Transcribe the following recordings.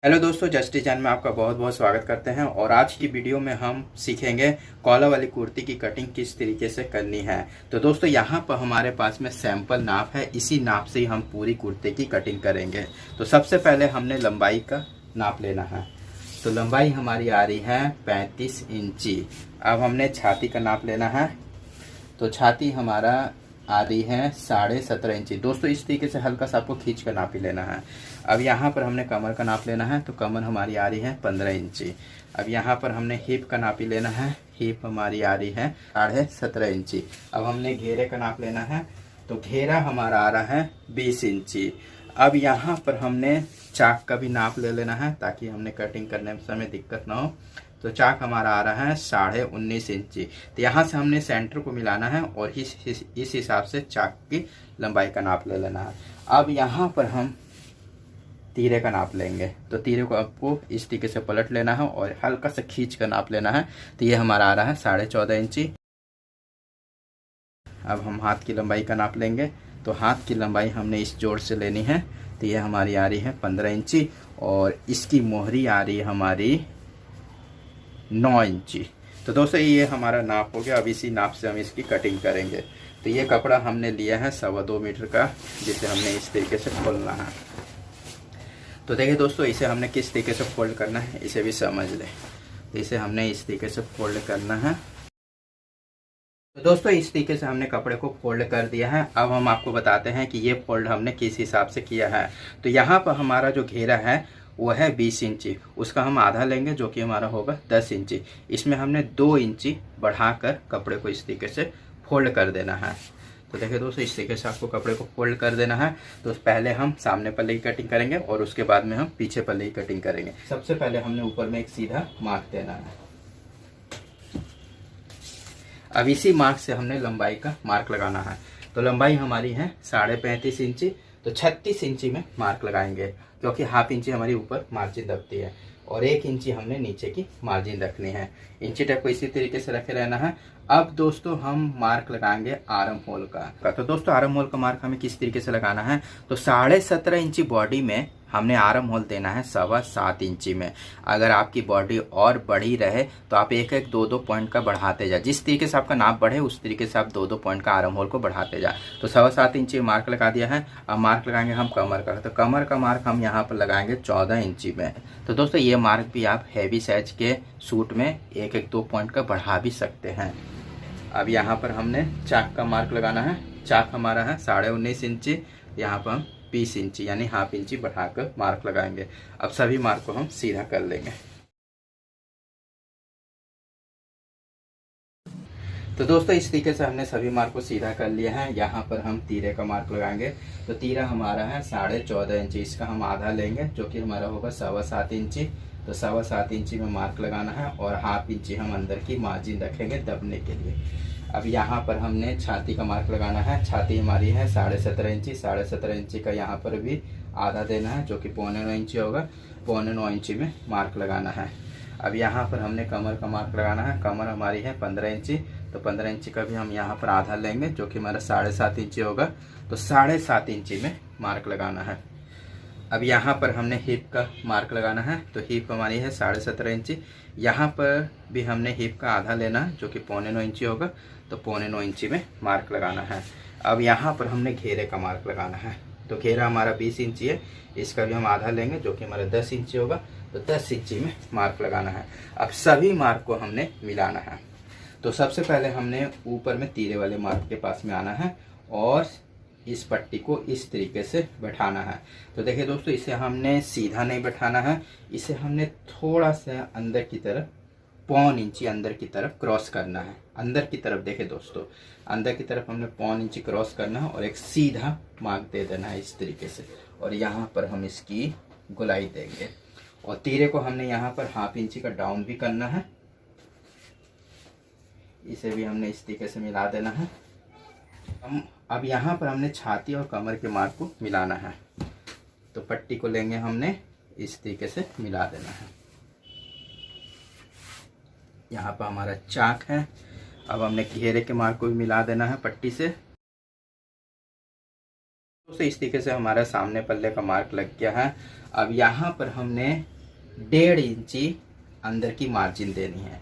Hello दोस्तों, just design में आपका बहुत बहुत स्वागत करते हैं। और आज की वीडियो में हम सीखेंगे कॉलर वाली कुर्ती की कटिंग किस तरीके से करनी है। तो दोस्तों यहाँ पर हमारे पास में सैंपल नाप है, इसी नाप से ही हम पूरी कुर्ती की कटिंग करेंगे। तो सबसे पहले हमने लंबाई का नाप लेना है। तो लंबाई हमारी आ रही है 35 इंची। अब हमने छाती का नाप लेना है। तो छाती हमारा आ रही है 17.5 इंची। दोस्तों इस तरीके से हल्का सा आपको खींच कर नाप ही लेना है। अब यहाँ पर हमने कमर का नाप लेना है। तो कमर हमारी आ रही है 15 इंची। अब यहाँ पर हमने हिप का नाप ही लेना है। हिप हमारी आ रही है 17.5 इंची। अब हमने घेरे का नाप लेना है। तो घेरा हमारा आ रहा है 20 इंची। अब यहाँ पर हमने चाक का भी नाप ले लेना है ताकि हमने कटिंग करने में समय दिक्कत ना हो। तो चाक हमारा आ रहा है 19.5 इंची। तो यहाँ से हमने सेंटर को मिलाना है और इस हिसाब से चाक की लंबाई का नाप ले लेना है। अब यहाँ पर हम तीरे का नाप लेंगे। तो तीरे को आपको इस तरीके से पलट लेना है और हल्का सा खींच कर नाप लेना है। तो ये हमारा आ रहा है 14.5 इंची। अब हम हाथ की लंबाई का नाप लेंगे। तो हाथ की लंबाई हमने इस जोड़ से लेनी है। तो ये हमारी आ रही है 15 इंची और इसकी मोहरी आ रही है हमारी 9 इंची। तो दोस्तों ये हमारा नाप हो गया। अब इसी नाप से हम इसकी कटिंग करेंगे। तो ये कपड़ा हमने लिया है 2.25 मीटर का, जिसे हमने इस तरीके से खोलना है। तो देखिए दोस्तों, इसे हमने किस तरीके से फोल्ड करना है इसे भी समझ लें। तो इसे हमने इस तरीके से फोल्ड करना है। तो दोस्तों इस तरीके से हमने कपड़े को फोल्ड कर दिया है। अब हम आपको बताते हैं कि ये फोल्ड हमने किस हिसाब से किया है। तो यहाँ पर हमारा जो घेरा है वो है 20 इंची। उसका हम आधा लेंगे जो कि हमारा होगा 10 इंची। इसमें हमने 2 इंची बढ़ाकर कपड़े को इस तरीके से फोल्ड कर देना है। तो देखिए दोस्तों, इस तरीके से आपको कपड़े को फोल्ड कर देना है। तो पहले हम सामने पल्ले की कटिंग करेंगे और उसके बाद में हम पीछे पल्ले की कटिंग करेंगे। सबसे पहले हमने ऊपर में एक सीधा मार्क देना है। अब इसी मार्क से हमने लंबाई का मार्क लगाना है। तो लंबाई हमारी है 35.5 इंची। तो 36 इंची में मार्क लगाएंगे क्योंकि हाफ इंची हमारी ऊपर मार्जिन रखती है और 1 इंची हमने नीचे की मार्जिन रखनी है। इंची टेप को इसी तरीके से रखे रहना है। अब दोस्तों हम मार्क लगाएंगे आर्म होल का। तो दोस्तों आर्म होल का मार्क हमें किस तरीके से लगाना है। तो 17.5 इंची बॉडी में हमने आर्म होल देना है 7.25 इंची में। अगर आपकी बॉडी और बड़ी रहे तो आप एक एक दो दो पॉइंट का बढ़ाते जा। जिस तरीके से आपका नाप बढ़े उस तरीके से आप दो दो पॉइंट का आर्म होल को बढ़ाते जा। तो 7.25 इंची मार्क लगा दिया है। अब मार्क लगाएंगे हम कमर का। तो कमर का मार्क हम यहाँ पर लगाएंगे 14 इंची में। तो दोस्तों ये मार्क भी आप हैवी साइज के सूट में एक एक दो पॉइंट का बढ़ा भी सकते हैं। अब यहाँ पर हमने चाक का मार्क लगाना है। चाक हमारा है 19.5 इंची। यहाँ पर हम 20 इंची यानी हाफ इंची बढ़ाकर मार्क लगाएंगे। अब सभी मार्क को हम सीधा कर लेंगे। तो दोस्तों इस तरीके से हमने सभी मार्क को सीधा कर लिया है। यहाँ पर हम तीरे का मार्क लगाएंगे। तो तीरा हमारा है 14.5 इंची। इसका हम आधा लेंगे जो कि हमारा होगा 7.25 इंची। तो 7.25 इंची में मार्क लगाना है और हाफ इंची हम अंदर की मार्जिन रखेंगे दबने के लिए। अब यहाँ पर हमने छाती का मार्क लगाना है। छाती हमारी है 17.5 इंची। 17.5 इंची का यहाँ पर भी आधा देना है जो कि 9.25 इंची होगा। 9.25 इंची में मार्क लगाना है। अब यहाँ पर हमने कमर का मार्क लगाना है। कमर हमारी है 15 इंची। तो 15 इंची का भी हम यहाँ पर आधा लेंगे जो कि हमारा 7.5 इंची होगा। तो 7.5 इंची में मार्क लगाना है। अब यहाँ पर हमने हिप का मार्क लगाना है। तो हिप हमारी है 17.5 इंची। यहाँ पर भी हमने हिप का आधा लेना है जो कि 9.25 इंची होगा। तो 9.25 इंची में मार्क लगाना है। अब यहाँ पर हमने घेरे का मार्क लगाना है। तो घेरा हमारा 20 इंची है। इसका भी हम आधा लेंगे जो कि हमारा 10 इंची होगा। तो 10 इंची में मार्क लगाना है। अब सभी मार्क को हमने मिलाना है। तो सबसे पहले हमने ऊपर में तीरे वाले मार्क के पास में आना है और इस पट्टी को इस तरीके से बैठाना है। तो देखिए दोस्तों, इसे हमने सीधा नहीं बैठाना है। इसे हमने थोड़ा सा अंदर की तरफ 0.25 इंची अंदर की तरफ क्रॉस करना है। अंदर की तरफ देखिए दोस्तों, अंदर की तरफ हमने 0.25 इंची क्रॉस करना है और एक सीधा मार्क दे देना है इस तरीके से। और यहाँ पर हम इसकी गोलाई देंगे और तीरे को हमने यहाँ पर हाफ इंची का डाउन भी करना है। इसे भी हमने इस तरीके से मिला देना है। हम अब यहाँ पर हमने छाती और कमर के मार्क को मिलाना है। तो पट्टी को लेंगे हमने इस तरीके से मिला देना है। यहाँ पर हमारा चाक है। अब हमने घेरे के मार्क को भी मिला देना है पट्टी से। दोस्तों इस तरीके से हमारा सामने पल्ले का मार्क लग गया है। अब यहाँ पर हमने 1.5 इंची अंदर की मार्जिन देनी है।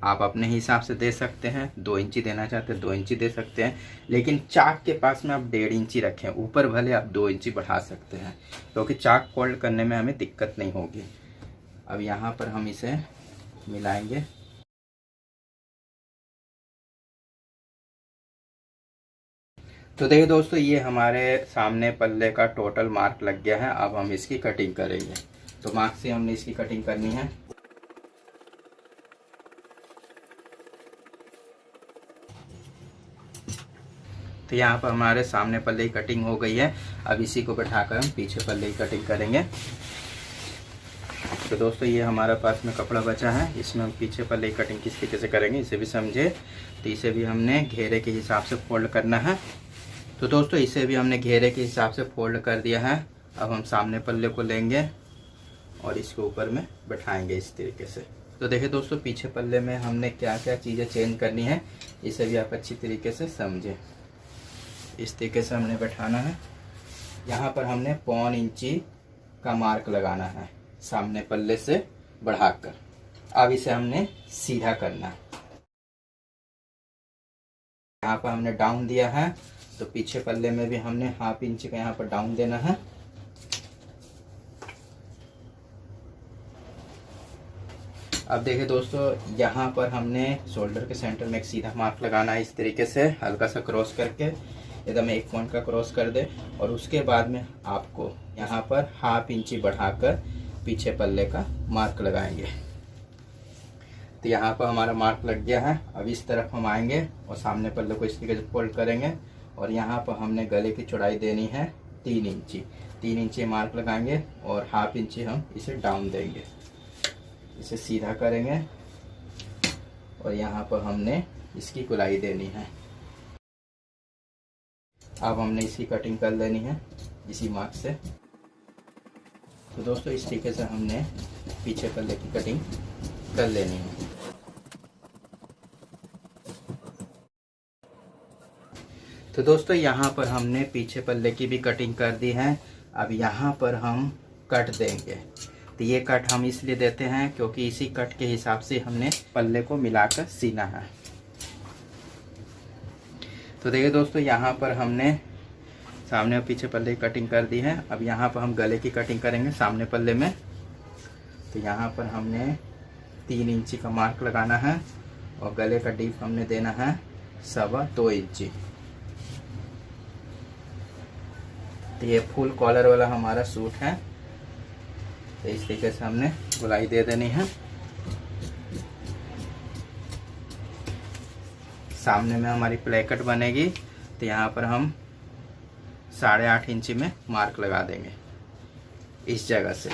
आप अपने हिसाब से दे सकते हैं, 2 इंची देना चाहते हैं 2 इंची दे सकते हैं, लेकिन चाक के पास में आप 1.5 इंची रखें। ऊपर भले आप 2 इंची बढ़ा सकते हैं, क्योंकि चाक फोल्ड करने में हमें दिक्कत नहीं होगी। अब यहाँ पर हम इसे मिलाएंगे। तो देखिए दोस्तों, ये हमारे सामने पल्ले का टोटल मार्क लग गया है। अब हम इसकी कटिंग करेंगे। तो मार्क से हमने इसकी कटिंग करनी है। तो यहाँ पर हमारे सामने पल्ले की कटिंग हो गई है। अब इसी को बैठाकर हम पीछे पल्ले की कटिंग करेंगे। तो दोस्तों ये हमारे पास में कपड़ा बचा है, इसमें हम पीछे पल्ले की कटिंग किस तरीके से करेंगे इसे भी समझे। तो इसे भी हमने घेरे के हिसाब से फोल्ड करना है। तो दोस्तों इसे भी हमने घेरे के हिसाब से फोल्ड कर दिया है। अब हम सामने पल्ले को लेंगे और इसके ऊपर में बैठाएंगे इस तरीके से। तो देखिए दोस्तों, पीछे पल्ले में हमने क्या क्या चीज़ें चेंज करनी है इसे भी आप अच्छी तरीके से समझें। इस तरीके से हमने बैठाना है। यहाँ पर हमने 1.25 इंची का मार्क लगाना है सामने पल्ले से बढ़ाकर। अब इसे हमने सीधा करना है। यहाँ पर हमने डाउन दिया है, तो पीछे पल्ले में भी हमने 1/2 इंच का यहाँ पर डाउन देना है। अब देखिए दोस्तों, यहाँ पर हमने शोल्डर के सेंटर में एक सीधा मार्क लगाना है इस तरीके से, हल्का सा क्रॉस करके एकदम 1 पॉइंट का क्रॉस कर दे। और उसके बाद में आपको यहाँ पर 1/2 इंची बढ़ाकर पीछे पल्ले का मार्क लगाएंगे। तो यहाँ पर हमारा मार्क लग गया है। अब इस तरफ हम आएंगे और सामने पल्ले को इस तरीके से फोल्ड करेंगे और यहाँ पर हमने गले की चौड़ाई देनी है 3 इंची। 3 इंची मार्क लगाएंगे और 1/2 इंची हम इसे डाउन देंगे। इसे सीधा करेंगे और यहाँ पर हमने इसकी गोलाई देनी है। अब हमने इसकी कटिंग कर लेनी है इसी मार्क से। तो दोस्तों इस तरीके से हमने पीछे पल्ले की कटिंग कर लेनी है। तो दोस्तों यहाँ पर हमने पीछे पल्ले की भी कटिंग कर दी है। अब यहाँ पर हम कट देंगे। तो ये कट हम इसलिए देते हैं क्योंकि इसी कट के हिसाब से हमने पल्ले को मिलाकर सीना है। तो देखिए दोस्तों, यहाँ पर हमने सामने और पीछे पल्ले की कटिंग कर दी है। अब यहाँ पर हम गले की कटिंग करेंगे सामने पल्ले में। तो यहाँ पर हमने 3 इंची का मार्क लगाना है और गले का डीप हमने देना है 2.25 इंची। तो ये फुल कॉलर वाला हमारा सूट है। तो इस तरीके से हमने गोलाई दे देनी है। सामने में हमारी प्लेकट बनेगी, तो यहाँ पर हम 8.5 इंची में मार्क लगा देंगे इस जगह से।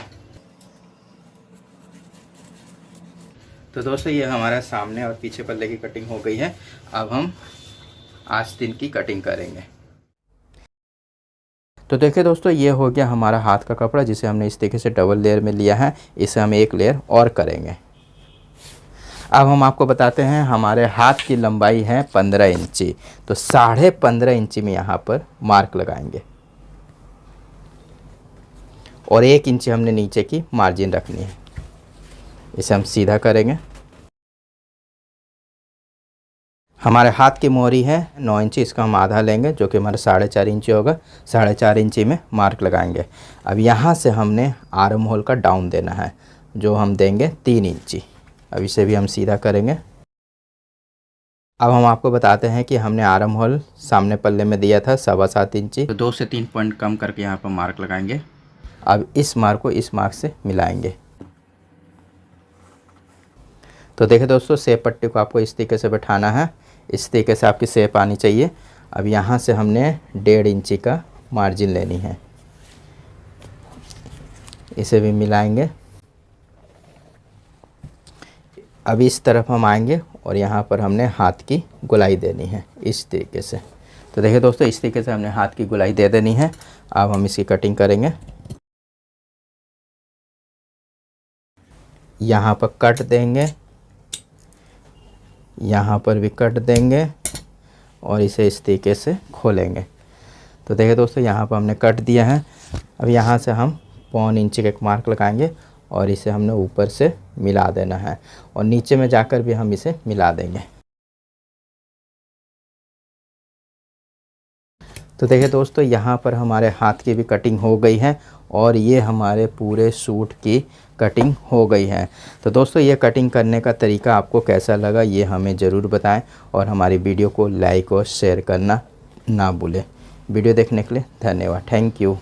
तो दोस्तों ये हमारा सामने और पीछे पल्ले की कटिंग हो गई है। अब हम आस्तीन की कटिंग करेंगे। तो देखिए दोस्तों, ये हो गया हमारा हाथ का कपड़ा जिसे हमने इस तरीके से डबल लेयर में लिया है। इसे हम 1 लेयर और करेंगे। अब हम आपको बताते हैं, हमारे हाथ की लंबाई है 15 इंची। तो 15.5 इंची में यहाँ पर मार्क लगाएंगे और 1 इंची हमने नीचे की मार्जिन रखनी है। इसे हम सीधा करेंगे। हमारे हाथ की मोहरी है 9 इंची, इसका हम आधा लेंगे जो कि हमारा 4.5 इंची होगा। 4.5 इंची में मार्क लगाएंगे। अब यहाँ से हमने आर्म होल का डाउन देना है जो हम देंगे 3 इंची। अब इसे भी हम सीधा करेंगे। अब हम आपको बताते हैं कि हमने आर्म होल सामने पल्ले में दिया था 7.25 इंची। तो 2 से 3 पॉइंट कम करके यहाँ पर मार्क लगाएंगे। अब इस मार्क को इस मार्क से मिलाएंगे। तो देखिए दोस्तों, सेप पट्टी को आपको इस तरीके से बैठाना है। इस तरीके से आपकी सेप आनी चाहिए। अब यहाँ से हमने 1.5 इंची का मार्जिन लेनी है। इसे भी मिलाएंगे। अब इस तरफ हम आएंगे और यहाँ पर हमने हाथ की गोलाई देनी है इस तरीके से। तो देखिए दोस्तों, इस तरीके से हमने हाथ की गोलाई दे देनी है। अब हम इसकी कटिंग करेंगे। यहाँ पर कट देंगे, यहाँ पर भी कट देंगे और इसे इस तरीके से खोलेंगे। तो देखिए दोस्तों यहाँ पर हमने कट दिया है। अब यहाँ से हम 1.25 इंच का एक मार्क लगाएंगे और इसे हमने ऊपर से मिला देना है और नीचे में जाकर भी हम इसे मिला देंगे। तो देखिए दोस्तों यहाँ पर हमारे हाथ की भी कटिंग हो गई है और ये हमारे पूरे सूट की कटिंग हो गई है। तो दोस्तों ये कटिंग करने का तरीका आपको कैसा लगा ये हमें ज़रूर बताएं और हमारी वीडियो को लाइक और शेयर करना ना भूलें। वीडियो देखने के लिए धन्यवाद। Thank you.